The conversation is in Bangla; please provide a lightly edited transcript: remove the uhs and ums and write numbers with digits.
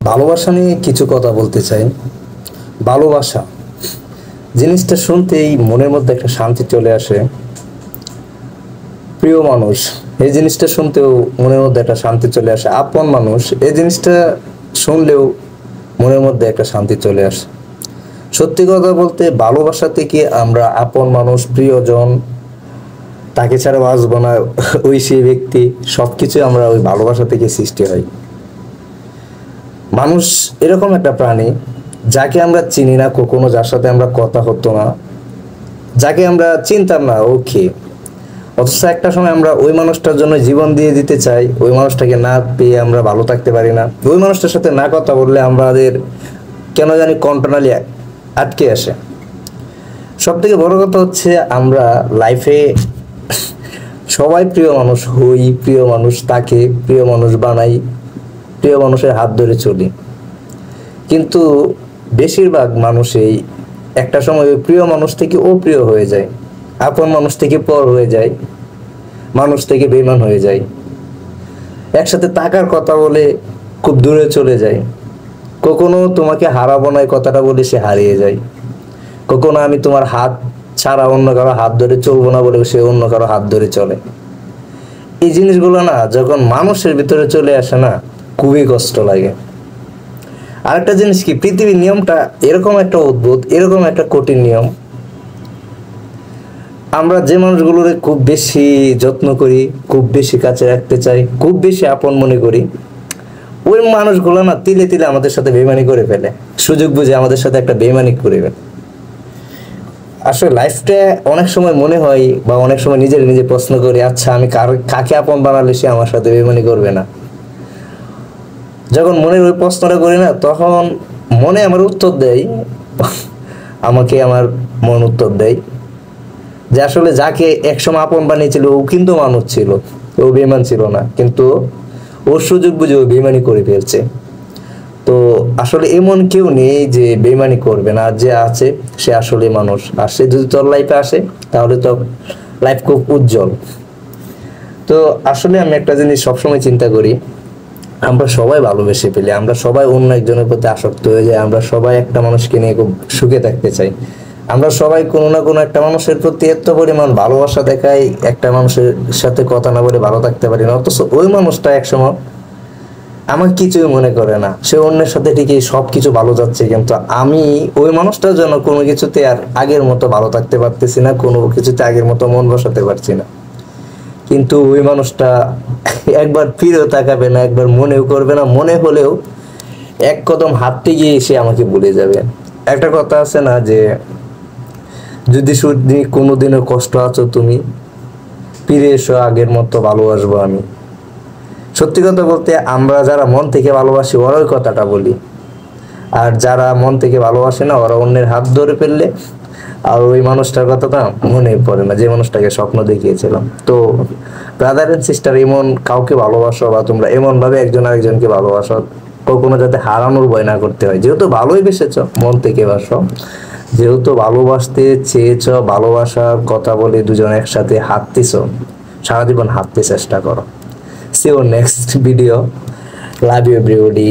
ভালোবাসা নিয়ে কিছু কথা বলতে চাই। ভালোবাসা জিনিসটা শুনতেই মনের মধ্যে একটা শান্তি চলে আসে। প্রিয় মানুষ এই জিনিসটা শুনতেও মনের মধ্যে একটা শান্তি চলে আসে। আপন মানুষ এই জিনিসটা শুনলেও মনের মধ্যে একটা শান্তি চলে আসে। সত্যি কথা বলতে ভালোবাসা থেকে আমরা আপন মানুষ, প্রিয়জন, তাকে ছাড়া বাঁচবো না, ওই সেই ব্যক্তি, সবকিছু আমরা ওই ভালোবাসা থেকে সৃষ্টি হয়। মানুষ এরকম একটা প্রাণী যাকে আমরা চিনি না কখনো, যার সাথে আমরা কথা হতো না, যাকে আমরা চিনতাম না, ওকে, অথচ একটা সময় আমরা ওই মানুষটার জন্য জীবন দিয়ে দিতে চাই। ওই মানুষটাকে না পেয়ে আমরা ভালো থাকতে পারি না। ওই মানুষটার সাথে না কথা বললে আমাদের কেন জানি কন্ট্রোনালি আটকে আসে। সব থেকে বড় কথা হচ্ছে আমরা লাইফে সবাই প্রিয় মানুষ হই, প্রিয় মানুষ তাকে প্রিয় মানুষ বানাই, প্রিয় মানুষের হাত ধরে চলি। কিন্তু বেশিরভাগ মানুষই একটা সময় ওই প্রিয় মানুষ থেকে অপ্রিয় হয়ে যায়, আপন মানুষ থেকে পর হয়ে যায়, মানুষ থেকে বেঈমান হয়ে যায়। একসাথে থাকার কথা বলে খুব দূরে চলে যায়। কখনো তোমাকে হারাবো না কথাটা বলে সে হারিয়ে যায়। কখনো আমি তোমার হাত ছাড়া অন্য কারো হাত ধরে চলবো না বলে সে অন্য কারো হাত ধরে চলে। এই জিনিসগুলো না যখন মানুষের ভিতরে চলে আসে না, খুবই কষ্ট লাগে। আরেকটা জিনিস কি, পৃথিবীর নিয়মটা এরকম একটা অদ্ভুত, এরকম একটা কঠিন নিয়ম। আমরা যে মানুষগুলোরে খুব বেশি যত্ন করি, খুব বেশি কাছে রাখতে চাই, খুব বেশি আপন মনে করি, ওই মানুষগুলো না তিলে তিলে আমাদের সাথে বেইমানি করে ফেলে, সুযোগ বুঝে আমাদের সাথে একটা বেইমানি করে ফেলে। আসলে লাইফটা অনেক সময় মনে হয় বা অনেক সময় নিজে প্রশ্ন করি, আচ্ছা আমি কাকে আপন বানালে সে আমার সাথে বেইমানি করবে না। যখন মনের ওই প্রশ্নটা করি না, তখন মনে আমার উত্তর দেয়, আমাকে আমার মন উত্তর দেয় যে আসলে যাকে একসময় আপন বানিয়েছিল ও কিন্তু মানুষ ছিল, ও বেইমান ছিল না, কিন্তু ওর সুযোগ বুঝে ও বেইমানি করে ফেলছে। তো আসলে এমন কেউ নেই যে বেইমানি করবে না, যে আছে সে আসলে মানুষ। আর সে যদি তোর লাইফে আসে তাহলে তো লাইফ খুব উজ্জ্বল। তো আসলে আমি একটা জিনিস সবসময় চিন্তা করি, আমরা সবাই ভালোবেসে ফেলি, আমরা সবাই অন্য একজনের প্রতি আসক্ত হয়ে যাই, আমরা সবাই একটা মানুষকে নিয়ে খুব সুখে থাকতে চাই, আমরা সবাই কোনো না কোনো একটা মানুষের প্রতি এত পরিমাণ ভালোবাসা দেখাই, একটা মানুষের সাথে কথা না বলে ভালো থাকতে পারি না। অথচ ওই মানুষটা একসময় আমার কিছুই মনে করে না, সে অন্যের সাথে ঠিকই সবকিছু ভালো যাচ্ছে, কিন্তু আমি ওই মানুষটার জন্য কোনো কিছুতে আর আগের মতো ভালো থাকতে পারতেছি না, কোনো কিছুতে আগের মতো মন বসাতে পারছি না। কিন্তু ওই মানুষটা একবার ফিরেও তাকাবে না, একবার মনেও করবে না, মনে হলেও এক কদম হাঁটতে গিয়ে সে আমাকে ভুলে যাবে। একটা কথা আছে না যে যদি শুধু কোনোদিনও কষ্ট আছো তুমি, ফিরে এসো আগের মতো ভালোবাসবো আমি। সত্যি কথা বলতে আমরা যারা মন থেকে ভালোবাসি ওরা ওই কথাটা বলি, আর যারা মন থেকে ভালোবাসে না ওরা অন্যের হাত ধরে ফেললে আর ওই মানুষটার কথাটা মনে পড়ে না, যে মানুষটাকে স্বপ্ন দেখিয়েছিলাম। তো ব্রাদার এন্ড সিস্টার, এমন কাউকে ভালোবাসো বা তোমরা এমন ভাবে একজন আরেকজনকে ভালোবাসো, কখনো যাতে হারানোর ভয় না করতে হয়। যেহেতু ভালোই বেসেছ, মন থেকে বাসো, যেহেতু ভালোবাসতে চেয়েছ, ভালোবাসার কথা বলে দুজন একসাথে হাঁটতেছ, সারা জীবন হাঁটতে চেষ্টা করো। See you next video. Love you everybody.